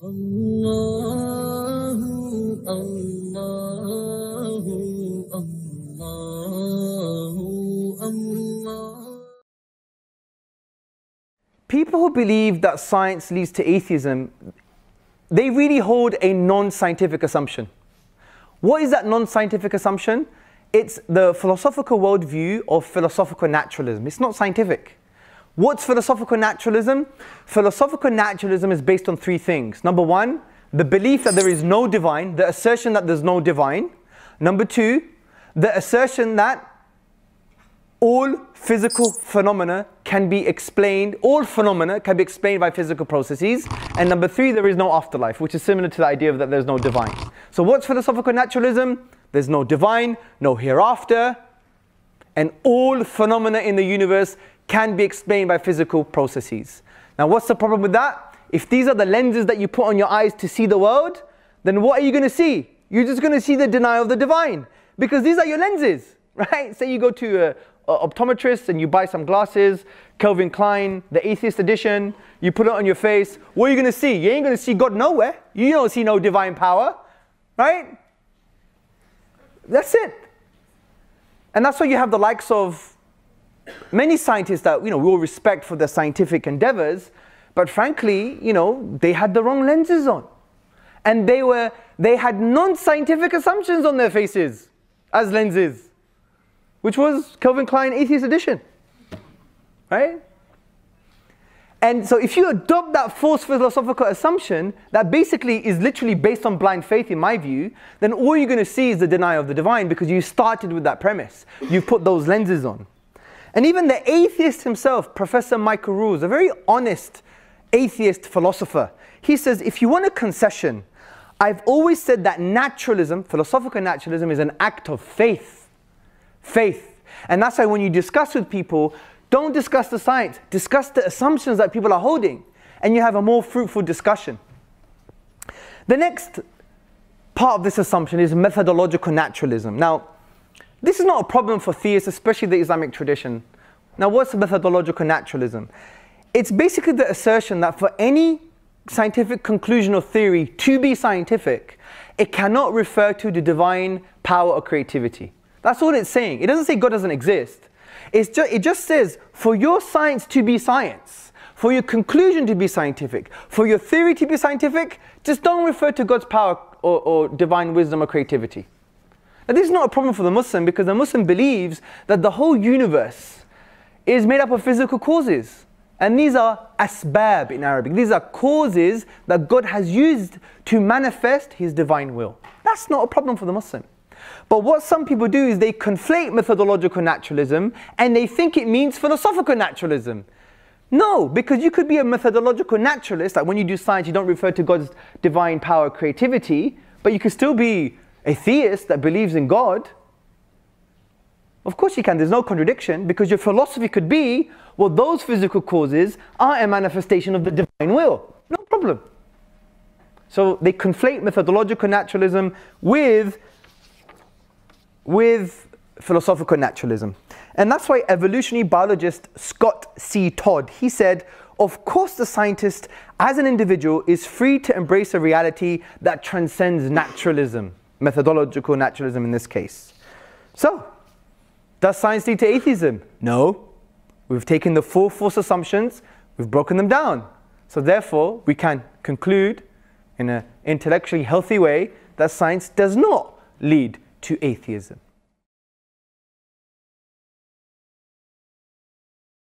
Allahu, Allahu, Allahu, Allah. People who believe that science leads to atheism, they really hold a non-scientific assumption. What is that non-scientific assumption? It's the philosophical worldview of philosophical naturalism. It's not scientific. What's philosophical naturalism? Philosophical naturalism is based on three things. Number one, the belief that there is no divine, the assertion that there's no divine. Number two, the assertion that all physical phenomena can be explained, all phenomena can be explained by physical processes. And number three, there is no afterlife, which is similar to the idea of that there's no divine. So what's philosophical naturalism? There's no divine, no hereafter, and all phenomena in the universe can be explained by physical processes. Now what's the problem with that? If these are the lenses that you put on your eyes to see the world, then what are you going to see? You're just going to see the denial of the divine, because these are your lenses, right? Say you go to an optometrist and you buy some glasses, Calvin Klein, the Atheist edition, you put it on your face. What are you going to see? You ain't going to see God nowhere. You don't see no divine power, right? That's it. And that's why you have the likes of many scientists that, we all respect for their scientific endeavors, but frankly, they had the wrong lenses on. And they had non-scientific assumptions on their faces as lenses, which was Calvin Klein Atheist edition, right? And so if you adopt that false philosophical assumption that basically is literally based on blind faith, in my view, then all you're going to see is the denial of the divine, because you started with that premise. You've put those lenses on. And even the atheist himself, Professor Michael Ruse, a very honest atheist philosopher, he says, if you want a concession, I've always said that naturalism, philosophical naturalism, is an act of faith. Faith. And that's why when you discuss with people, don't discuss the science, discuss the assumptions that people are holding, and you have a more fruitful discussion. The next part of this assumption is methodological naturalism. Now, this is not a problem for theists, especially the Islamic tradition. Now, what's methodological naturalism? It's basically the assertion that for any scientific conclusion or theory to be scientific, it cannot refer to the divine power or creativity. That's all it's saying. It doesn't say God doesn't exist. It just says, for your science to be science, for your conclusion to be scientific, for your theory to be scientific, just don't refer to God's power or divine wisdom or creativity. Now, this is not a problem for the Muslim, because the Muslim believes that the whole universe is made up of physical causes. And these are asbab in Arabic. These are causes that God has used to manifest His divine will. That's not a problem for the Muslim. But what some people do is they conflate methodological naturalism and they think it means philosophical naturalism. No, because you could be a methodological naturalist, like when you do science you don't refer to God's divine power, creativity, but you could still be a theist that believes in God. Of course you can, there's no contradiction, because your philosophy could be, well, those physical causes are a manifestation of the divine will. No problem. So they conflate methodological naturalism with philosophical naturalism. And that's why evolutionary biologist Scott C. Todd, he said, of course the scientist as an individual is free to embrace a reality that transcends naturalism, methodological naturalism in this case. So, does science lead to atheism? No. We've taken the four false assumptions, we've broken them down. So therefore, we can conclude in an intellectually healthy way that science does not lead to atheism.